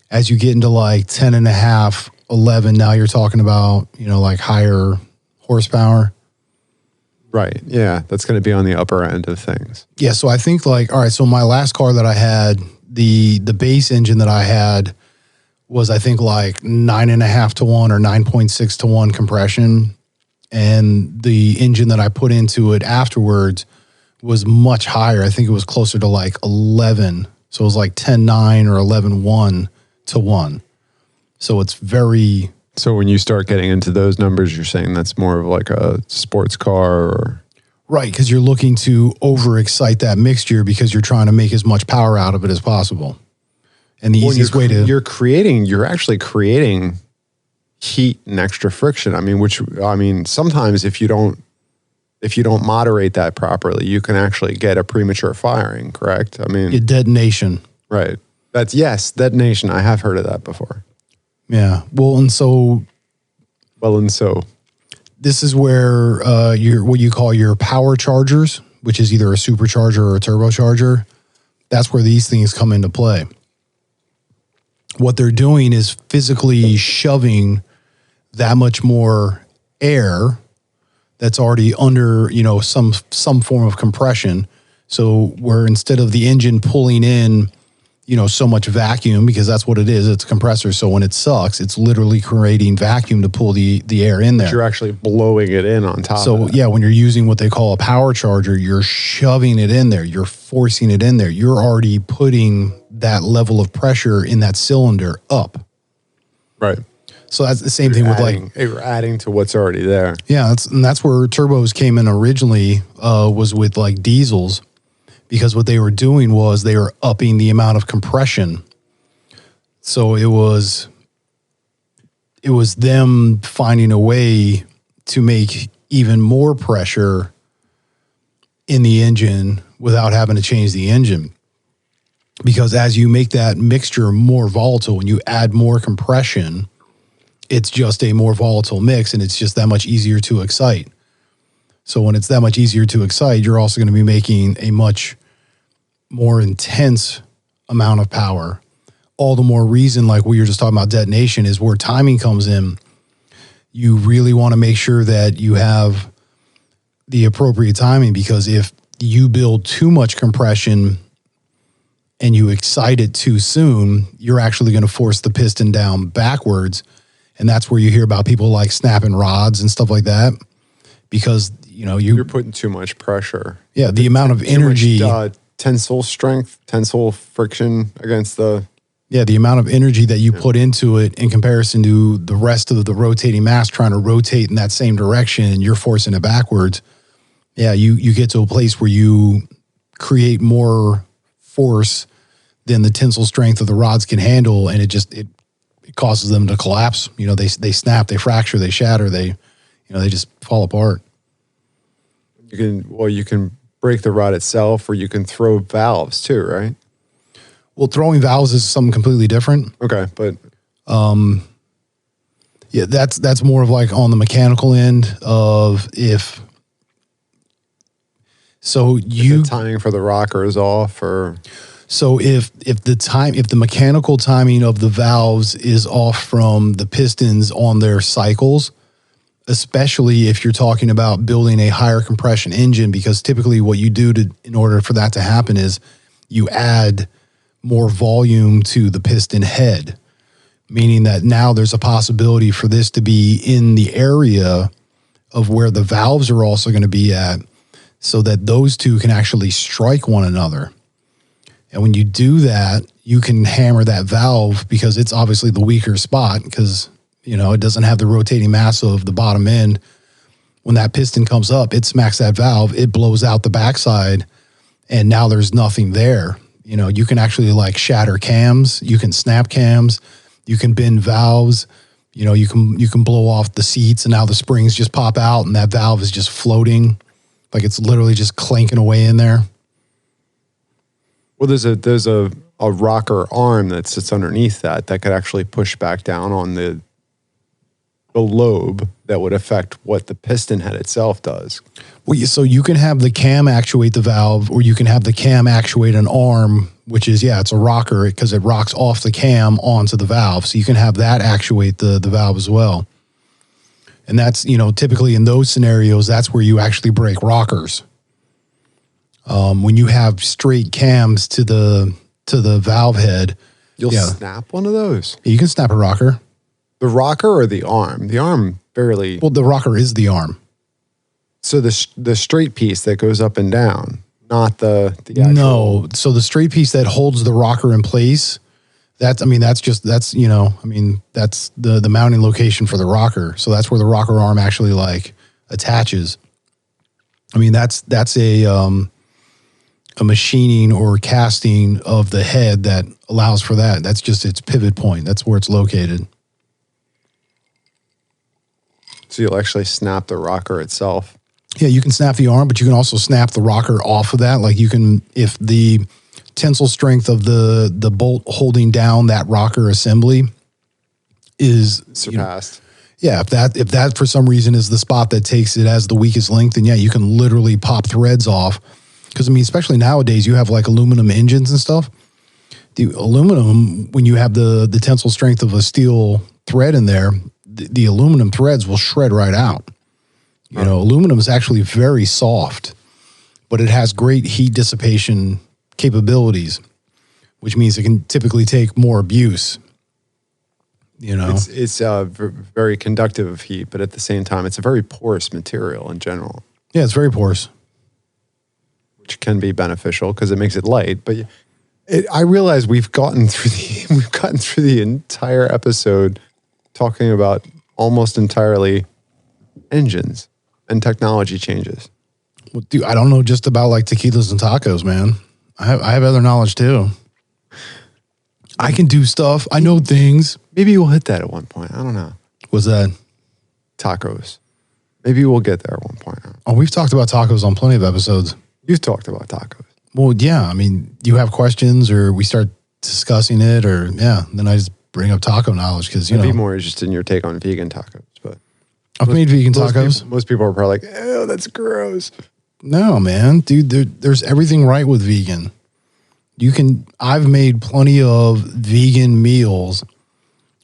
As you get into like 10.5, 11, now you're talking about, like higher horsepower. Right. Yeah. That's going to be on the upper end of things. Yeah. So I think like, all right, so my last car that I had, the base engine that I had was, I think, like 9.5 to 1 or 9.6 to 1 compression. And the engine that I put into it afterwards was much higher. I think it was closer to like 11. So it was like 10.9 or 11.1 to 1. So it's very... So when you start getting into those numbers, you're saying that's more of like a sports car or... Right, because you're looking to overexcite that mixture because you're trying to make as much power out of it as possible. And the easiest way to... You're actually creating heat and extra friction. I mean, sometimes if you don't moderate that properly, you can actually get a premature firing, correct? I mean... A detonation. Right. Detonation. I have heard of that before. Yeah. Well, and so this is where what you call your power chargers, which is either a supercharger or a turbocharger, that's where these things come into play. What they're doing is physically shoving that much more air that's already under, some form of compression. So where instead of the engine pulling in, so much vacuum, because that's what it is, it's a compressor. So when it sucks, it's literally creating vacuum to pull the air in there. But you're actually blowing it in on top of that. Yeah, when you're using what they call a power charger, you're shoving it in there. You're forcing it in there. You're already putting that level of pressure in that cylinder up. Right. So that's the same thing with you're adding to what's already there. Yeah, that's where turbos came in originally, was with like diesels, because what they were doing was they were upping the amount of compression. So it was them finding a way to make even more pressure in the engine without having to change the engine. Because as you make that mixture more volatile and you add more compression, it's just a more volatile mix, and it's just that much easier to excite. So when it's that much easier to excite, you're also going to be making a much more intense amount of power. All the more reason, like we were just talking about detonation, is where timing comes in. You really want to make sure that you have the appropriate timing, because if you build too much compression and you excite it too soon, you're actually going to force the piston down backwards. And that's where you hear about people like snapping rods and stuff like that, because you're putting too much pressure. Yeah, the amount of energy, tensile strength, tensile friction against the amount of energy that you put into it in comparison to the rest of the rotating mass trying to rotate in that same direction, and you're forcing it backwards. Yeah, you get to a place where you create more force than the tensile strength of the rods can handle, and it causes them to collapse. They snap, they fracture, they shatter, they just fall apart. You can break the rod itself, or you can throw valves too, right? Well, throwing valves is something completely different. Okay, but that's more of like on the mechanical end of if. So if the timing for the rocker is off, or so if the mechanical timing of the valves is off from the pistons on their cycles, especially if you're talking about building a higher compression engine, because typically what you do in order for that to happen is you add more volume to the piston head, meaning that now there's a possibility for this to be in the area of where the valves are also going to be at, so that those two can actually strike one another. And when you do that, you can hammer that valve, because it's obviously the weaker spot, because it doesn't have the rotating mass of the bottom end. When that piston comes up, it smacks that valve, it blows out the backside, and now there's nothing there. You can actually like shatter cams, you can snap cams, you can bend valves, you can blow off the seats, and now the springs just pop out and that valve is just floating. Like it's literally just clanking away in there. Well, there's a rocker arm that sits underneath that could actually push back down on the lobe that would affect what the piston head itself does. Well, so you can have the cam actuate the valve, or you can have the cam actuate an arm, which is, it's a rocker because it rocks off the cam onto the valve. So you can have that actuate the valve as well. And that's, typically in those scenarios, that's where you actually break rockers. When you have straight cams to the valve head, you'll snap one of those. You can snap a rocker. The rocker or the arm? The arm barely. Well, the rocker is the arm. So the straight piece that goes up and down, not the actual. No. So the straight piece that holds the rocker in place, that's the mounting location for the rocker. So that's where the rocker arm actually like attaches. That's a machining or casting of the head that allows for that. That's just its pivot point. That's where it's located. So you'll actually snap the rocker itself. Yeah, you can snap the arm, but you can also snap the rocker off of that. Like you can, if the tensile strength of the bolt holding down that rocker assembly is surpassed. Yeah, if that for some reason is the spot that takes it as the weakest link, then yeah, you can literally pop threads off. Because I mean, especially nowadays, you have like aluminum engines and stuff. The aluminum, when you have the tensile strength of a steel thread in there, the aluminum threads will shred right out. You know, aluminum is actually very soft, but it has great heat dissipation capabilities, which means it can typically take more abuse. You know, it's very conductive of heat, but at the same time, it's a very porous material in general. Yeah, it's very porous, which can be beneficial because it makes it light. But I realize we've gotten through the entire episode talking about almost entirely engines and technology changes. Well, dude, I don't know just about like tequilas and tacos, man. I have other knowledge too. I can do stuff. I know things. Maybe we'll hit that at one point. I don't know. What's that? Tacos. Maybe we'll get there at one point. Oh, we've talked about tacos on plenty of episodes. You've talked about tacos. Well, yeah. I mean, you have questions or we start discussing it or, yeah, then I just bring up taco knowledge because, you know. I'd be more interested in your take on vegan tacos. But I've made vegan tacos. Most people are probably like, ew, that's gross. No, man. Dude, there's everything right with vegan. I've made plenty of vegan meals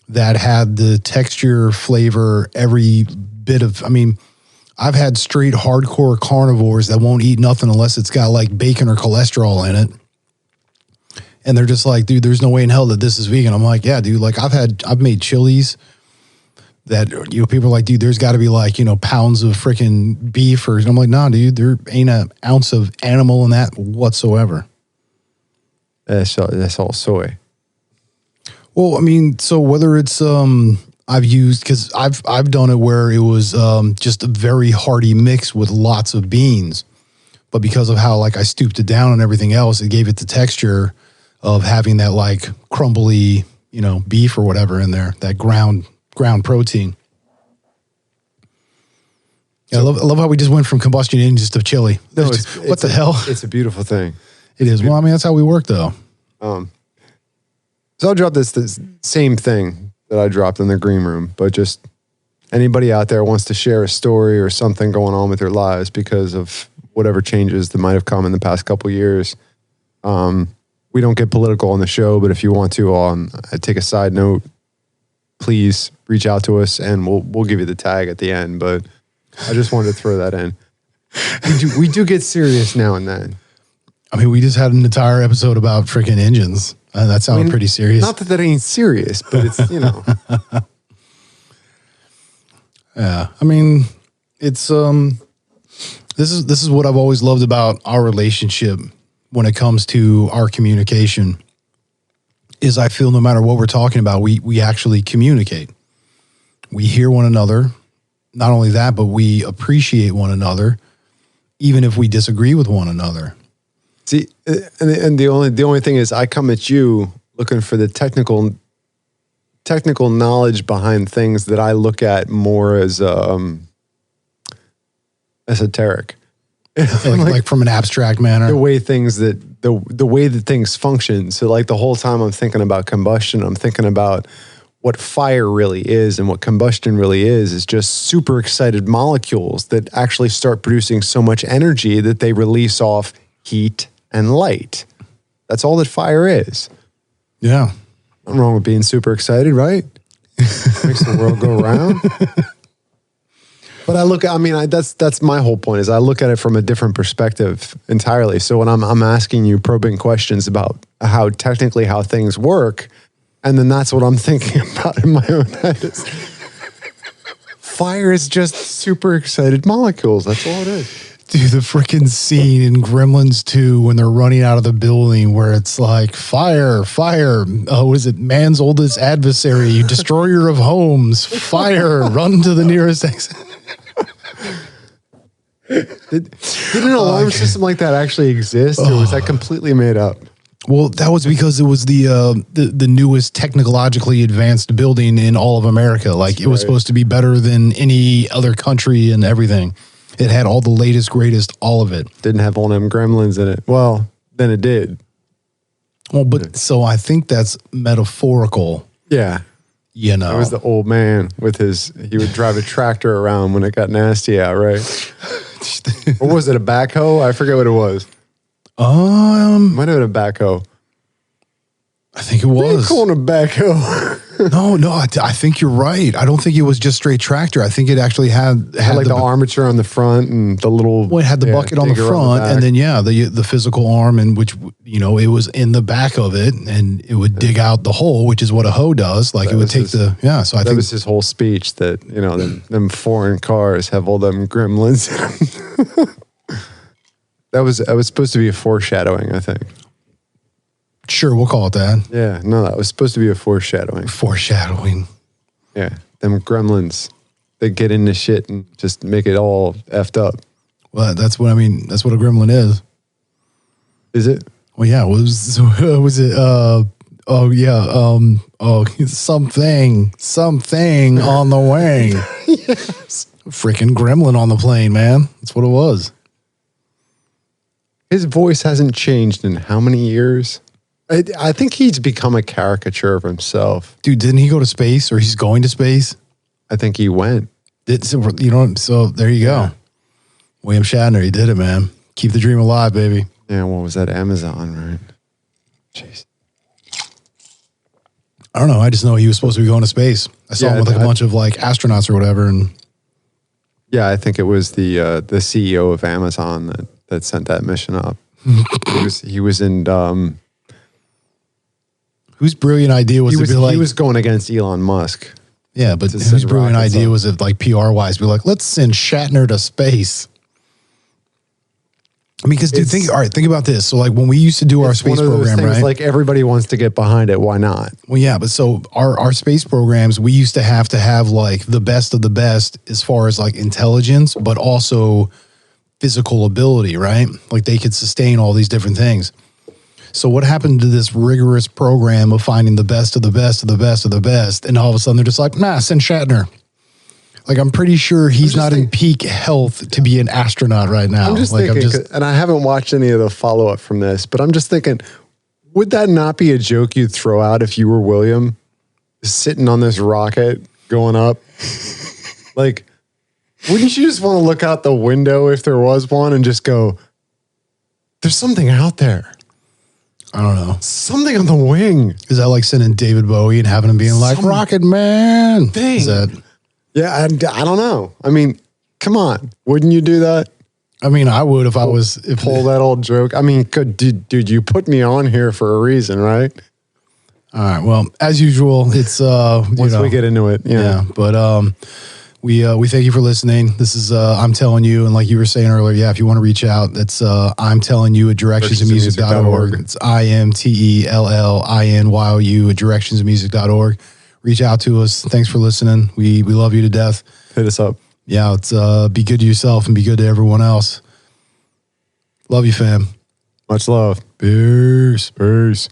that had the texture, flavor, every bit of, I mean, I've had straight hardcore carnivores that won't eat nothing unless it's got like bacon or cholesterol in it. And they're just like, dude, there's no way in hell that this is vegan. I'm like, yeah, dude, like I've made chilies that, you know, people are like, dude, there's got to be like, you know, pounds of freaking beef or, I'm like, nah, dude, there ain't an ounce of animal in that whatsoever. That's all soy. Well, I mean, so whether it's I've used because I've done it where it was just a very hearty mix with lots of beans, but because of how like I stooped it down and everything else, it gave it the texture of having that like crumbly, you know, beef or whatever in there, that ground protein. Yeah, I love how we just went from combustion engines to chili. No, what the hell? It's a beautiful thing. It is. Well, I mean, that's how we work, though. So I'll drop this same thing that I dropped in the green room, but just anybody out there wants to share a story or something going on with their lives because of whatever changes that might have come in the past couple of years. We don't get political on the show, but if you want to take a side note, please reach out to us and we'll give you the tag at the end. But I just wanted to throw that in. We do get serious now and then. I mean, we just had an entire episode about freaking engines. That sounded pretty serious. Not that ain't serious, but it's, you know. Yeah. I mean, it's, this is what I've always loved about our relationship when it comes to our communication is I feel no matter what we're talking about, we actually communicate. We hear one another. Not only that, but we appreciate one another, even if we disagree with one another. See, and the only thing is, I come at you looking for the technical knowledge behind things that I look at more as esoteric, like from an abstract manner. The way that things function. So, like the whole time I'm thinking about combustion, I'm thinking about what fire really is, and what combustion really is just super excited molecules that actually start producing so much energy that they release off heat and light. That's all that fire is. Yeah. Nothing wrong with being super excited, right? Makes the world go round. But that's my whole point is I look at it from a different perspective entirely. So when I'm asking you probing questions about how things work, and then that's what I'm thinking about in my own head is fire is just super excited molecules. That's all it is. Dude, the freaking scene in Gremlins 2 when they're running out of the building where it's like, fire. Oh, is it man's oldest adversary, destroyer of homes, fire, run to the nearest exit. Did an alarm system like that actually exist, or was that completely made up? Well, that was because it was the newest technologically advanced building in all of America. Like, it was supposed to be better than any other country and everything. It had all the latest, greatest, all of it. Didn't have all them gremlins in it. Well, then it did. Well, but so I think that's metaphorical. Yeah. You know. That was the old man with he would drive a tractor around when it got nasty out, right? Or was it a backhoe? I forget what it was. Might have been a backhoe. I think it was. What are you calling a backhoe? No, I think you're right. I don't think it was just straight tractor. I think it actually had like the armature on the front and the little. Well, it had the bucket on the front, and then the physical arm, and which it was in the back of it, and it would dig out the hole, which is what a hoe does. Like it would take So I think that was his whole speech that them foreign cars have all them gremlins. That was supposed to be a foreshadowing, I think. Sure, we'll call it that. Yeah, no, that was supposed to be a foreshadowing. Foreshadowing. Yeah, them gremlins, they get into shit and just make it all effed up. Well, that's what That's what a gremlin is. Is it? Well, yeah. Was it? Something on the wing. Yes. Freaking gremlin on the plane, man. That's what it was. His voice hasn't changed in how many years? I think he's become a caricature of himself. Dude, didn't he go to space, or he's going to space? I think he went. So there you go. Yeah. William Shatner, he did it, man. Keep the dream alive, baby. Yeah, what was that? Amazon, right? Jeez. I don't know. I just know he was supposed to be going to space. I saw him with a bunch of astronauts or whatever. And yeah, I think it was the CEO of Amazon that sent that mission up. He was in... whose brilliant idea was to be like... He was going against Elon Musk. Yeah, but whose brilliant idea was it, PR-wise, be like, let's send Shatner to space. I mean, because think about this. So when we used to do our space program, right? Like everybody wants to get behind it. Why not? Well, yeah, but so our space programs, we used to have the best of the best as far as intelligence, but also physical ability, right? Like they could sustain all these different things. So what happened to this rigorous program of finding the best of the best of the best of the best? And all of a sudden they're just like, nah, send Shatner. I'm pretty sure he's not in peak health to be an astronaut right now. I'm just thinking, and I haven't watched any of the follow-up from this, but I'm just thinking, would that not be a joke you'd throw out if you were William, sitting on this rocket going up? Wouldn't you just want to look out the window if there was one and just go, there's something out there? I don't know. Something on the wing. Is that like sending David Bowie and having him being Rocket Man? Thing. Is that... Yeah, I don't know. I mean, come on. Wouldn't you do that? I mean, I would if I was... Pull that old joke. I mean, dude, you put me on here for a reason, right? All right. Well, as usual, it's... Once we get into it. Yeah. But we thank you for listening. This is I'm Telling You. And like you were saying earlier, if you want to reach out, that's I'm Telling You at directionsofmusic.org. It's IMTELLINYOU at directionsofmusic.org. Reach out to us. Thanks for listening. We love you to death. Hit us up. Yeah, it's be good to yourself and be good to everyone else. Love you, fam. Much love. Peace. Peace.